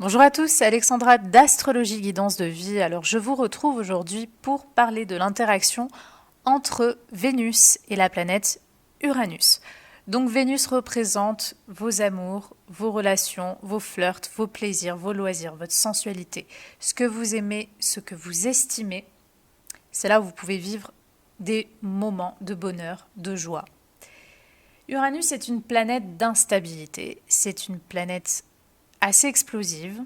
Bonjour à tous, c'est Alexandra d'Astrologie Guidance de Vie. Alors je vous retrouve aujourd'hui pour parler de l'interaction entre Vénus et la planète Uranus. Donc Vénus représente vos amours, vos relations, vos flirts, vos plaisirs, vos loisirs, votre sensualité, ce que vous aimez, ce que vous estimez. C'est là où vous pouvez vivre des moments de bonheur, de joie. Uranus est une planète d'instabilité, c'est une planète assez explosive,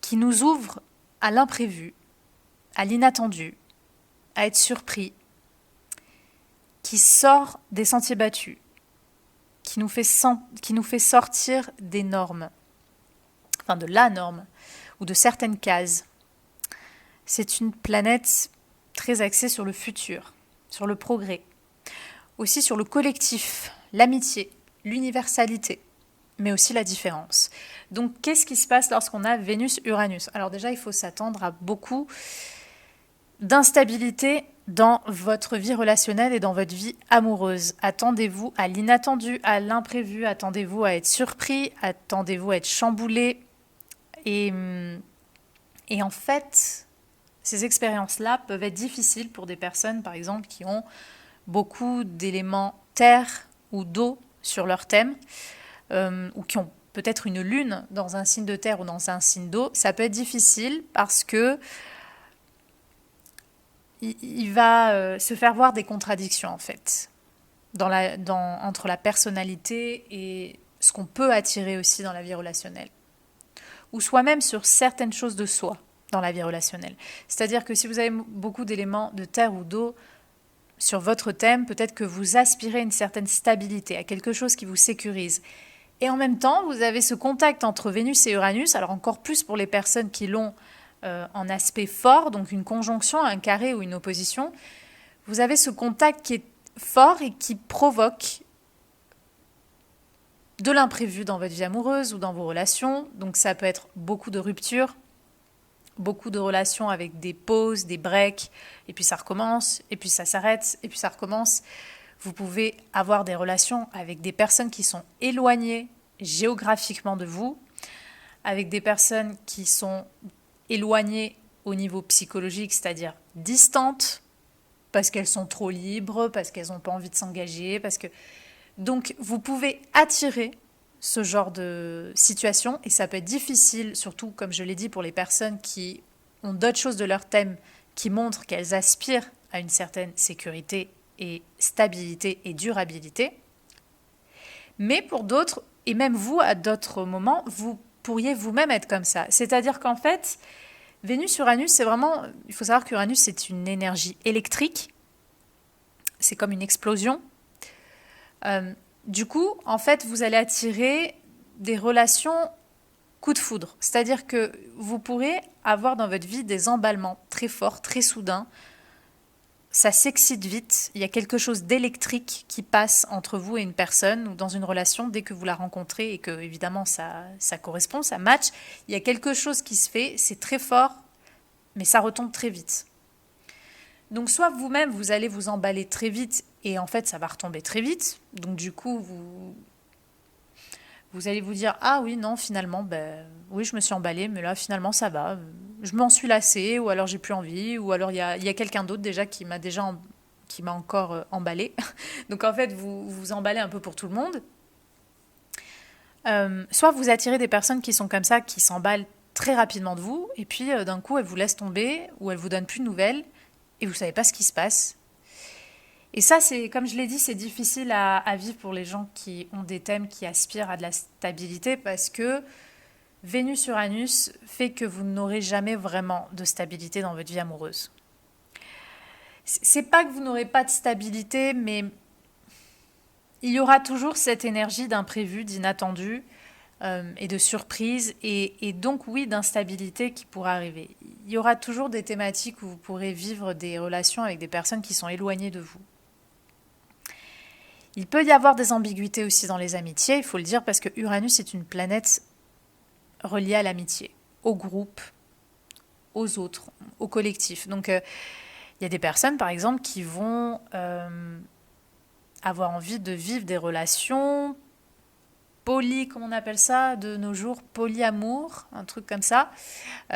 qui nous ouvre à l'imprévu, à l'inattendu, à être surpris, qui sort des sentiers battus, qui nous fait sortir des normes, enfin de la norme, ou de certaines cases. C'est une planète très axée sur le futur, sur le progrès, aussi sur le collectif, l'amitié, l'universalité, mais aussi la différence. Donc, qu'est-ce qui se passe lorsqu'on a Vénus-Uranus? Alors déjà, il faut s'attendre à beaucoup d'instabilité dans votre vie relationnelle et dans votre vie amoureuse. Attendez-vous à l'inattendu, à l'imprévu, attendez-vous à être surpris, attendez-vous à être chamboulé. Et en fait, ces expériences-là peuvent être difficiles pour des personnes, par exemple, qui ont beaucoup d'éléments terre ou d'eau sur leur thème, ou qui ont peut-être une lune dans un signe de terre ou dans un signe d'eau. Ça peut être difficile parce que il va se faire voir des contradictions en fait entre la personnalité et ce qu'on peut attirer aussi dans la vie relationnelle, ou soi-même sur certaines choses de soi dans la vie relationnelle. C'est-à-dire que si vous avez beaucoup d'éléments de terre ou d'eau sur votre thème, peut-être que vous aspirez à une certaine stabilité, à quelque chose qui vous sécurise. Et en même temps, vous avez ce contact entre Vénus et Uranus, alors encore plus pour les personnes qui l'ont en aspect fort, donc une conjonction, un carré ou une opposition. Vous avez ce contact qui est fort et qui provoque de l'imprévu dans votre vie amoureuse ou dans vos relations. Donc ça peut être beaucoup de ruptures, beaucoup de relations avec des pauses, des breaks, et puis ça recommence, et puis ça s'arrête, et puis ça recommence. Vous pouvez avoir des relations avec des personnes qui sont éloignées géographiquement de vous, avec des personnes qui sont éloignées au niveau psychologique, c'est-à-dire distantes, parce qu'elles sont trop libres, parce qu'elles n'ont pas envie de s'engager, parce que... Donc vous pouvez attirer ce genre de situation, et ça peut être difficile, surtout comme je l'ai dit, pour les personnes qui ont d'autres choses de leur thème qui montrent qu'elles aspirent à une certaine sécurité et stabilité et durabilité. Mais pour d'autres, et même vous, à d'autres moments, vous pourriez vous-même être comme ça. C'est-à-dire qu'en fait, Vénus-Uranus, c'est vraiment... Il faut savoir qu'Uranus, c'est une énergie électrique. C'est comme une explosion. Du coup, en fait, vous allez attirer des relations coup de foudre. C'est-à-dire que vous pourrez avoir dans votre vie des emballements très forts, très soudains. Ça s'excite vite, il y a quelque chose d'électrique qui passe entre vous et une personne ou dans une relation dès que vous la rencontrez et que évidemment ça correspond, ça match. Il y a quelque chose qui se fait, c'est très fort, mais ça retombe très vite. Donc soit vous-même vous allez vous emballer très vite et en fait ça va retomber très vite. Donc du coup vous allez vous dire ah oui non finalement oui je me suis emballée mais là finalement ça va, je m'en suis lassée ou alors j'ai plus envie ou alors il y a quelqu'un d'autre déjà qui m'a encore emballée. Donc en fait vous vous emballez un peu pour tout le monde. Soit vous attirez des personnes qui sont comme ça, qui s'emballent très rapidement de vous et puis d'un coup elles vous laissent tomber ou elles vous donnent plus de nouvelles et vous savez pas ce qui se passe. Et ça, c'est, comme je l'ai dit, c'est difficile à vivre pour les gens qui ont des thèmes qui aspirent à de la stabilité parce que Vénus-Uranus fait que vous n'aurez jamais vraiment de stabilité dans votre vie amoureuse. C'est pas que vous n'aurez pas de stabilité, mais il y aura toujours cette énergie d'imprévu, d'inattendu et de surprise et donc oui d'instabilité qui pourra arriver. Il y aura toujours des thématiques où vous pourrez vivre des relations avec des personnes qui sont éloignées de vous. Il peut y avoir des ambiguïtés aussi dans les amitiés, il faut le dire, parce que Uranus est une planète reliée à l'amitié, au groupe, aux autres, au collectif. Donc, il y a des personnes, par exemple, qui vont avoir envie de vivre des relations comment on appelle ça de nos jours, polyamour, un truc comme ça. C'est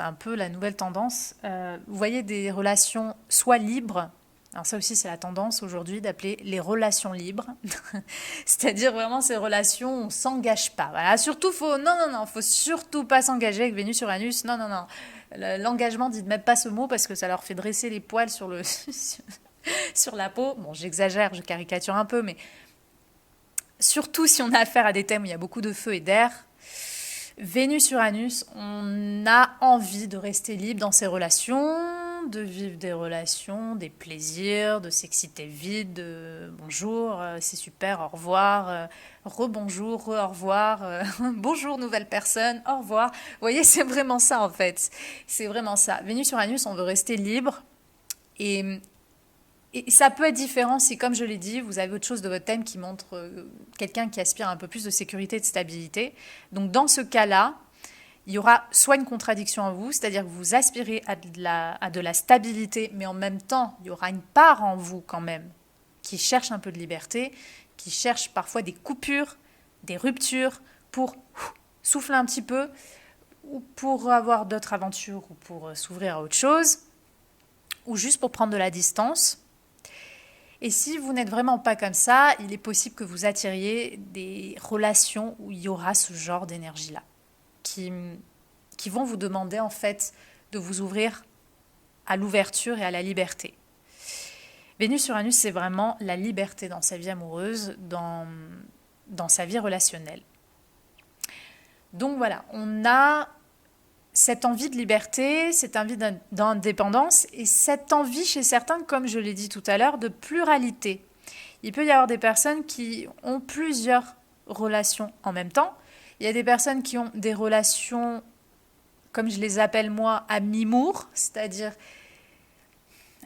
un peu la nouvelle tendance. Vous voyez des relations soit libres, alors ça aussi c'est la tendance aujourd'hui d'appeler les relations libres, c'est-à-dire vraiment ces relations où on s'engage pas. Voilà, surtout faut surtout pas s'engager avec Vénus-Uranus. Non. L'engagement, dites même pas ce mot parce que ça leur fait dresser les poils sur le sur la peau. Bon, j'exagère, je caricature un peu, mais surtout si on a affaire à des thèmes où il y a beaucoup de feu et d'air, Vénus-Uranus, on a envie de rester libre dans ses relations, de vivre des relations, des plaisirs, de s'exciter vite, de bonjour, c'est super, au revoir, rebonjour, au revoir, bonjour nouvelle personne, au revoir. Vous voyez, c'est vraiment ça en fait. C'est vraiment ça. Vénus-Uranus, on veut rester libre et ça peut être différent si, comme je l'ai dit, vous avez autre chose de votre thème qui montre quelqu'un qui aspire à un peu plus de sécurité et de stabilité. Donc dans ce cas-là, il y aura soit une contradiction en vous, c'est-à-dire que vous aspirez à de la stabilité, mais en même temps, il y aura une part en vous quand même qui cherche un peu de liberté, qui cherche parfois des coupures, des ruptures pour souffler un petit peu, ou pour avoir d'autres aventures, ou pour s'ouvrir à autre chose, ou juste pour prendre de la distance. Et si vous n'êtes vraiment pas comme ça, il est possible que vous attiriez des relations où il y aura ce genre d'énergie-là, qui vont vous demander en fait de vous ouvrir à l'ouverture et à la liberté. Vénus-Uranus, c'est vraiment la liberté dans sa vie amoureuse, dans sa vie relationnelle. Donc voilà, on a cette envie de liberté, cette envie d'indépendance et cette envie chez certains, comme je l'ai dit tout à l'heure, de pluralité. Il peut y avoir des personnes qui ont plusieurs relations en même temps. Il y a des personnes qui ont des relations, comme je les appelle moi, à mi-mour, c'est-à-dire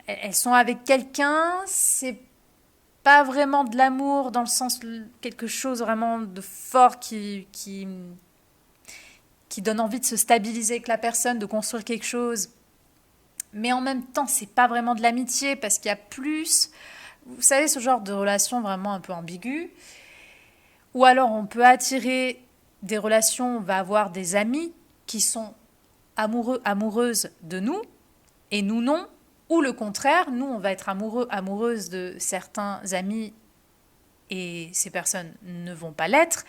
elles sont avec quelqu'un, c'est pas vraiment de l'amour dans le sens quelque chose vraiment de fort qui donne envie de se stabiliser avec la personne, de construire quelque chose. Mais en même temps, c'est pas vraiment de l'amitié parce qu'il y a plus, vous savez, ce genre de relation vraiment un peu ambiguë. Ou alors on peut attirer des relations, on va avoir des amis qui sont amoureux, amoureuses de nous et nous non. Ou le contraire, nous on va être amoureux, amoureuses de certains amis et ces personnes ne vont pas l'être.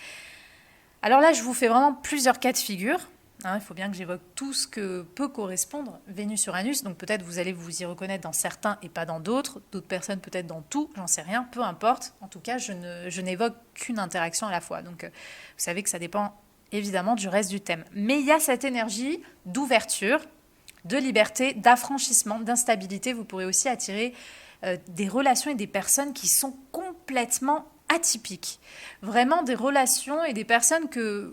Alors là, je vous fais vraiment plusieurs cas de figure. Il faut bien que j'évoque tout ce que peut correspondre Vénus-Uranus. Donc peut-être vous allez vous y reconnaître dans certains et pas dans d'autres. D'autres personnes peut-être dans tout, j'en sais rien, peu importe. En tout cas, je n'évoque qu'une interaction à la fois. Donc vous savez que ça dépend évidemment du reste du thème. Mais il y a cette énergie d'ouverture, de liberté, d'affranchissement, d'instabilité. Vous pourrez aussi attirer des relations et des personnes qui sont complètement atypiques. Vraiment des relations et des personnes que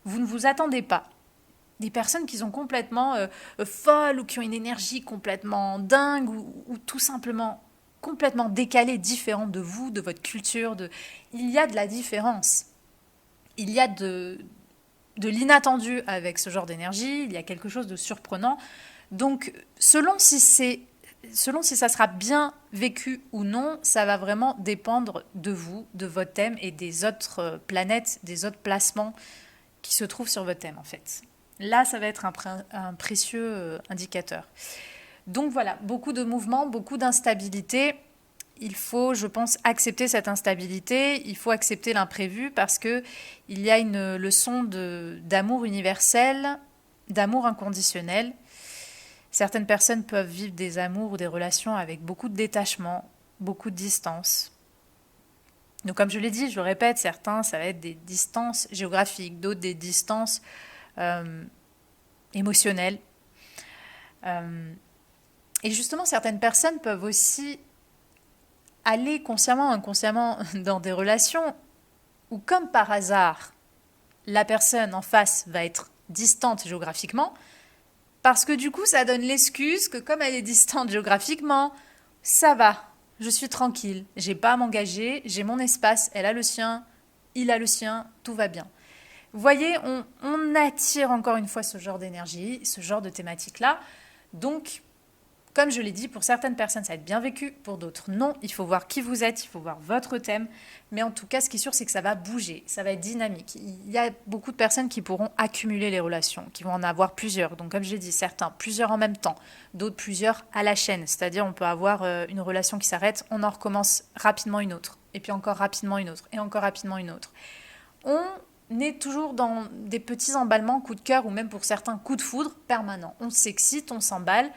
vous ne vous attendez pas. Des personnes qui sont complètement folles ou qui ont une énergie complètement dingue ou tout simplement complètement décalée, différente de vous, de votre culture. Il y a de la différence. Il y a de l'inattendu avec ce genre d'énergie. Il y a quelque chose de surprenant. Donc, selon si ça sera bien vécu ou non, ça va vraiment dépendre de vous, de votre thème et des autres planètes, des autres placements qui se trouvent sur votre thème en fait. Là, ça va être un précieux indicateur. Donc voilà, beaucoup de mouvements, beaucoup d'instabilité. Il faut, je pense, accepter cette instabilité. Il faut accepter l'imprévu parce que il y a une leçon d'amour universel, d'amour inconditionnel. Certaines personnes peuvent vivre des amours ou des relations avec beaucoup de détachement, beaucoup de distance. Donc comme je l'ai dit, je le répète, certains, ça va être des distances géographiques, d'autres des distances émotionnelles. Et justement, certaines personnes peuvent aussi aller consciemment ou inconsciemment dans des relations où, comme par hasard, la personne en face va être distante géographiquement, parce que du coup, ça donne l'excuse que comme elle est distante géographiquement, ça va, je suis tranquille, j'ai pas à m'engager, j'ai mon espace, elle a le sien, il a le sien, tout va bien. Vous voyez, on attire encore une fois ce genre d'énergie, ce genre de thématique-là. Donc, Comme je l'ai dit, pour certaines personnes, ça va être bien vécu, pour d'autres, non. Il faut voir qui vous êtes, il faut voir votre thème. Mais en tout cas, ce qui est sûr, c'est que ça va bouger, ça va être dynamique. Il y a beaucoup de personnes qui pourront accumuler les relations, qui vont en avoir plusieurs. Donc, comme je l'ai dit, certains, plusieurs en même temps, d'autres, plusieurs à la chaîne. C'est-à-dire, on peut avoir une relation qui s'arrête, on en recommence rapidement une autre, et puis encore rapidement une autre, et encore rapidement une autre. On est toujours dans des petits emballements, coups de cœur, ou même pour certains, coups de foudre permanents. On s'excite, on s'emballe.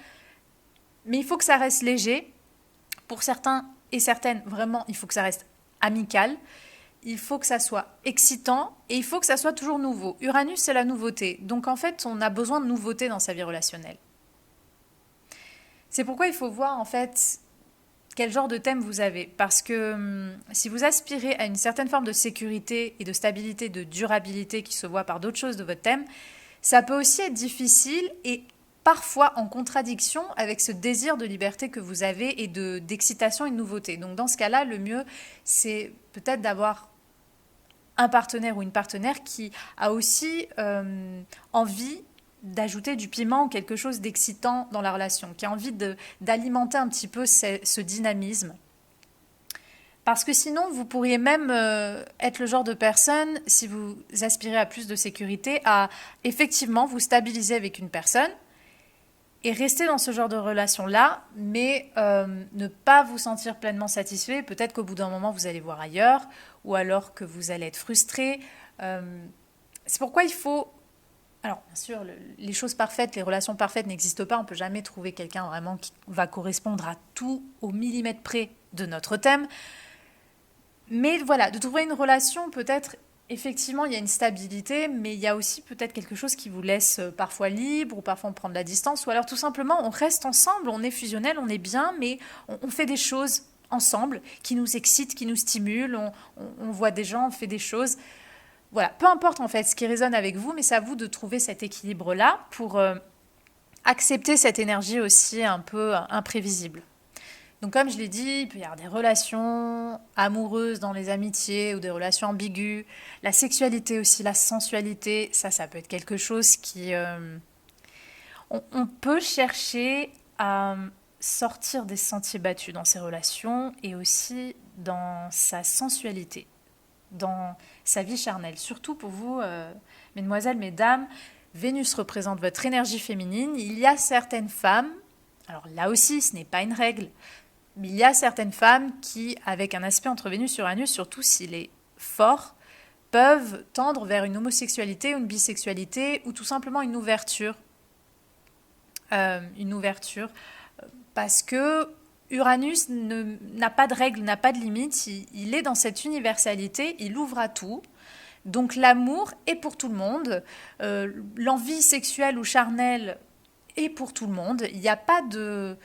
Mais il faut que ça reste léger. Pour certains et certaines, vraiment, il faut que ça reste amical. Il faut que ça soit excitant et il faut que ça soit toujours nouveau. Uranus, c'est la nouveauté. Donc en fait, on a besoin de nouveauté dans sa vie relationnelle. C'est pourquoi il faut voir en fait quel genre de thème vous avez. Parce que si vous aspirez à une certaine forme de sécurité et de stabilité, de durabilité qui se voit par d'autres choses de votre thème, ça peut aussi être difficile et parfois en contradiction avec ce désir de liberté que vous avez et d'excitation et de nouveauté. Donc dans ce cas-là, le mieux, c'est peut-être d'avoir un partenaire ou une partenaire qui a aussi envie d'ajouter du piment ou quelque chose d'excitant dans la relation, qui a envie d'alimenter un petit peu ce dynamisme. Parce que sinon, vous pourriez même être le genre de personne, si vous aspirez à plus de sécurité, à effectivement vous stabiliser avec une personne, et rester dans ce genre de relation-là, mais ne pas vous sentir pleinement satisfait. Peut-être qu'au bout d'un moment, vous allez voir ailleurs, ou alors que vous allez être frustré. C'est pourquoi il faut... Alors, bien sûr, les choses parfaites, les relations parfaites n'existent pas. On ne peut jamais trouver quelqu'un vraiment qui va correspondre à tout au millimètre près de notre thème. Mais voilà, de trouver une relation peut-être... Effectivement, il y a une stabilité, mais il y a aussi peut-être quelque chose qui vous laisse parfois libre, ou parfois on prend de la distance, ou alors tout simplement on reste ensemble, on est fusionnel, on est bien, mais on fait des choses ensemble qui nous excitent, qui nous stimulent, on voit des gens, on fait des choses. Voilà, peu importe en fait ce qui résonne avec vous, mais c'est à vous de trouver cet équilibre-là pour accepter cette énergie aussi un peu imprévisible. Donc comme je l'ai dit, il peut y avoir des relations amoureuses dans les amitiés ou des relations ambiguës. La sexualité aussi, la sensualité, ça peut être quelque chose qui... on peut chercher à sortir des sentiers battus dans ces relations et aussi dans sa sensualité, dans sa vie charnelle. Surtout pour vous, mesdemoiselles, mesdames, Vénus représente votre énergie féminine. Il y a certaines femmes, alors là aussi ce n'est pas une règle, mais il y a certaines femmes qui, avec un aspect entre Vénus et Uranus, surtout s'il est fort, peuvent tendre vers une homosexualité ou une bisexualité ou tout simplement une ouverture. Parce que Uranus n'a pas de règles, n'a pas de limites, il est dans cette universalité, il ouvre à tout. Donc l'amour est pour tout le monde, l'envie sexuelle ou charnelle est pour tout le monde. Il n'y a pas de...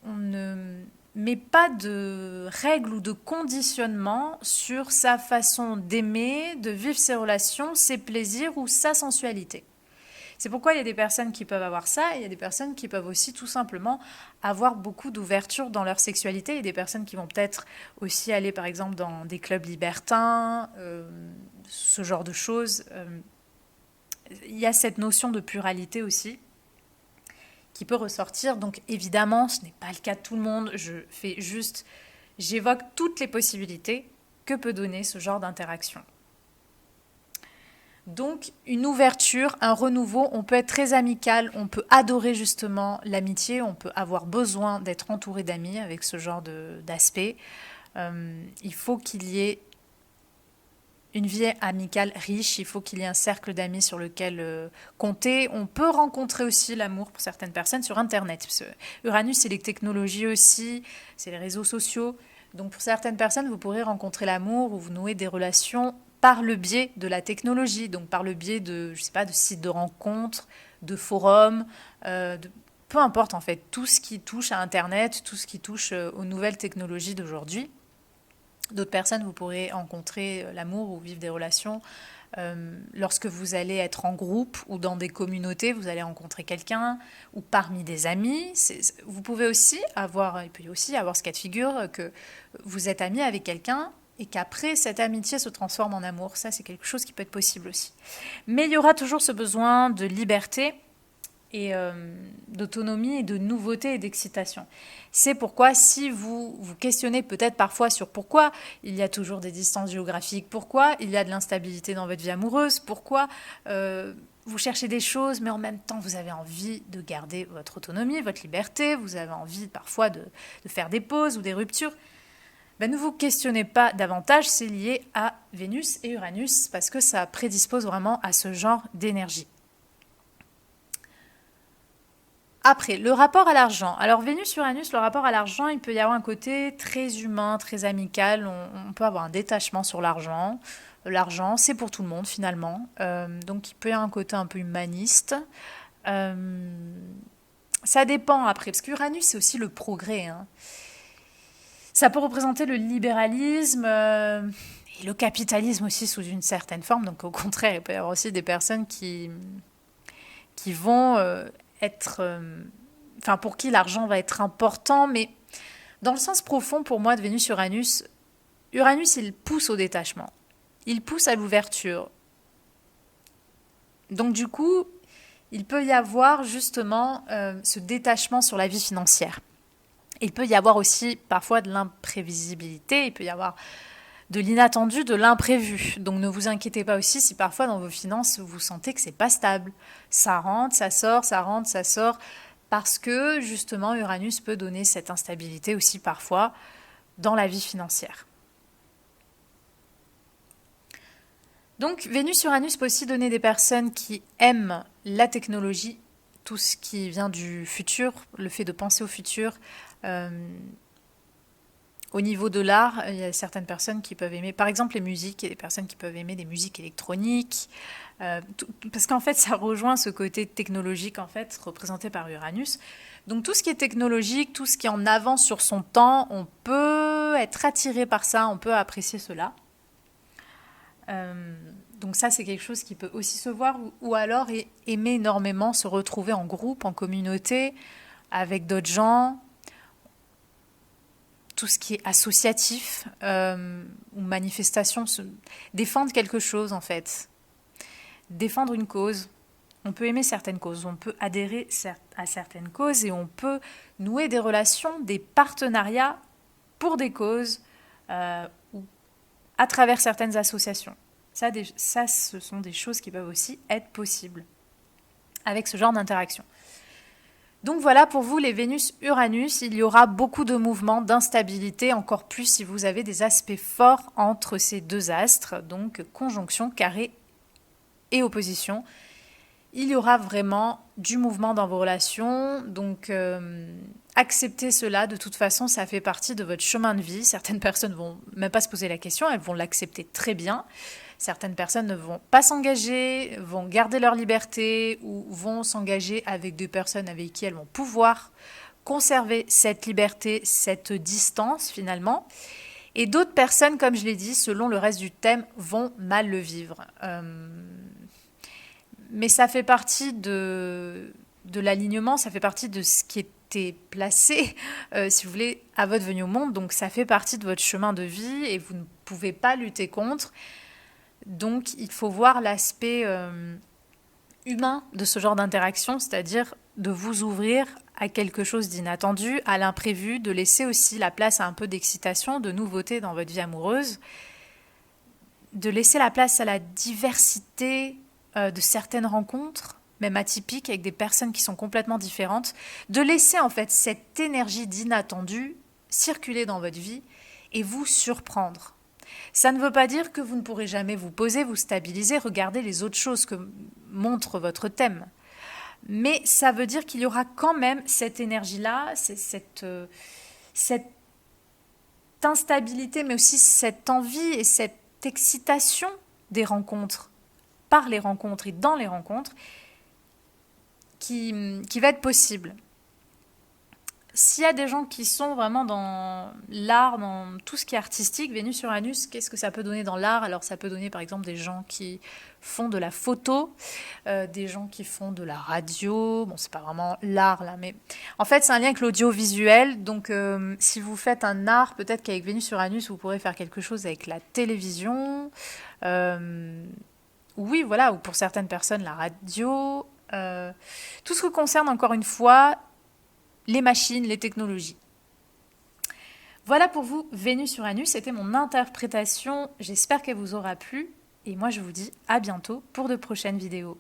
On ne met pas de règles ou de conditionnement sur sa façon d'aimer, de vivre ses relations, ses plaisirs ou sa sensualité. C'est pourquoi il y a des personnes qui peuvent avoir ça et il y a des personnes qui peuvent aussi tout simplement avoir beaucoup d'ouverture dans leur sexualité et des personnes qui vont peut-être aussi aller par exemple dans des clubs libertins, ce genre de choses. Il y a cette notion de pluralité aussi qui peut ressortir. Donc évidemment, ce n'est pas le cas de tout le monde. J'évoque toutes les possibilités que peut donner ce genre d'interaction. Donc une ouverture, un renouveau, on peut être très amical, on peut adorer justement l'amitié, on peut avoir besoin d'être entouré d'amis avec ce genre d'aspect. Il faut qu'il y ait une vie amicale riche, il faut qu'il y ait un cercle d'amis sur lequel compter. On peut rencontrer aussi l'amour pour certaines personnes sur Internet. Parce que Uranus, c'est les technologies aussi, c'est les réseaux sociaux. Donc pour certaines personnes, vous pourrez rencontrer l'amour ou vous nouer des relations par le biais de la technologie, donc par le biais de, je sais pas, de sites de rencontres, de forums, peu importe en fait, tout ce qui touche à Internet, tout ce qui touche aux nouvelles technologies d'aujourd'hui. D'autres personnes, vous pourrez rencontrer l'amour ou vivre des relations lorsque vous allez être en groupe ou dans des communautés, vous allez rencontrer quelqu'un ou parmi des amis. Vous pouvez aussi avoir, il peut aussi y avoir ce cas de figure que vous êtes ami avec quelqu'un et qu'après, cette amitié se transforme en amour. Ça, c'est quelque chose qui peut être possible aussi. Mais il y aura toujours ce besoin de liberté et d'autonomie et de nouveauté et d'excitation. C'est pourquoi si vous vous questionnez peut-être parfois sur pourquoi il y a toujours des distances géographiques, pourquoi il y a de l'instabilité dans votre vie amoureuse, pourquoi vous cherchez des choses mais en même temps vous avez envie de garder votre autonomie, votre liberté, vous avez envie parfois de faire des pauses ou des ruptures, ben ne vous questionnez pas davantage, c'est lié à Vénus et Uranus parce que ça prédispose vraiment à ce genre d'énergie. Après, le rapport à l'argent. Alors Vénus-Uranus, le rapport à l'argent, il peut y avoir un côté très humain, très amical. On peut avoir un détachement sur l'argent. L'argent, c'est pour tout le monde finalement. Donc il peut y avoir un côté un peu humaniste. Ça dépend après, parce qu'Uranus, c'est aussi le progrès. Hein. Ça peut représenter le libéralisme et le capitalisme aussi sous une certaine forme. Donc au contraire, il peut y avoir aussi des personnes qui vont être... Enfin, pour qui l'argent va être important, mais dans le sens profond pour moi de Vénus-Uranus, Uranus, il pousse au détachement. Il pousse à l'ouverture. Donc du coup, il peut y avoir justement ce détachement sur la vie financière. Il peut y avoir aussi parfois de l'imprévisibilité, il peut y avoir de l'inattendu, de l'imprévu. Donc ne vous inquiétez pas aussi si parfois dans vos finances vous sentez que c'est pas stable. Ça rentre, ça sort, ça rentre, ça sort, parce que justement Uranus peut donner cette instabilité aussi parfois dans la vie financière. Donc Vénus-Uranus peut aussi donner des personnes qui aiment la technologie, tout ce qui vient du futur, le fait de penser au futur. Au niveau de l'art, il y a certaines personnes qui peuvent aimer, par exemple les musiques, il y a des personnes qui peuvent aimer des musiques électroniques, parce qu'en fait ça rejoint ce côté technologique en fait représenté par Uranus. Donc tout ce qui est technologique, tout ce qui est en avance sur son temps, on peut être attiré par ça, on peut apprécier cela. Donc ça c'est quelque chose qui peut aussi se voir, ou alors aimer énormément se retrouver en groupe, en communauté, avec d'autres gens. Tout ce qui est associatif ou manifestation, défendre quelque chose en fait, défendre une cause. On peut aimer certaines causes, on peut adhérer à certaines causes et on peut nouer des relations, des partenariats pour des causes ou à travers certaines associations. Ça, ce sont des choses qui peuvent aussi être possibles avec ce genre d'interaction. Donc voilà pour vous les Vénus-Uranus, il y aura beaucoup de mouvements, d'instabilité, encore plus si vous avez des aspects forts entre ces deux astres, donc conjonction, carré et opposition. Il y aura vraiment du mouvement dans vos relations, donc acceptez cela, de toute façon ça fait partie de votre chemin de vie. Certaines personnes ne vont même pas se poser la question, elles vont l'accepter très bien. Certaines personnes ne vont pas s'engager, vont garder leur liberté ou vont s'engager avec des personnes avec qui elles vont pouvoir conserver cette liberté, cette distance finalement. Et d'autres personnes, comme je l'ai dit, selon le reste du thème, vont mal le vivre. Mais ça fait partie de l'alignement, ça fait partie de ce qui était placé, si vous voulez, à votre venue au monde. Donc ça fait partie de votre chemin de vie et vous ne pouvez pas lutter contre. Donc, il faut voir l'aspect humain de ce genre d'interaction, c'est-à-dire de vous ouvrir à quelque chose d'inattendu, à l'imprévu, de laisser aussi la place à un peu d'excitation, de nouveauté dans votre vie amoureuse, de laisser la place à la diversité de certaines rencontres, même atypiques, avec des personnes qui sont complètement différentes, de laisser en fait cette énergie d'inattendu circuler dans votre vie et vous surprendre. Ça ne veut pas dire que vous ne pourrez jamais vous poser, vous stabiliser, regarder les autres choses que montre votre thème. Mais ça veut dire qu'il y aura quand même cette énergie-là, cette instabilité, mais aussi cette envie et cette excitation des rencontres, par les rencontres et dans les rencontres, qui va être possible. S'il y a des gens qui sont vraiment dans l'art, dans tout ce qui est artistique, Vénus-Uranus, qu'est-ce que ça peut donner dans l'art? Alors ça peut donner par exemple des gens qui font de la photo, des gens qui font de la radio, bon c'est pas vraiment l'art là, mais en fait c'est un lien avec l'audiovisuel, donc si vous faites un art, peut-être qu'avec Vénus-Uranus vous pourrez faire quelque chose avec la télévision, oui voilà, ou pour certaines personnes la radio, tout ce qui concerne encore une fois les machines, les technologies. Voilà pour vous, Vénus Uranus, c'était mon interprétation, j'espère qu'elle vous aura plu, et moi je vous dis à bientôt pour de prochaines vidéos.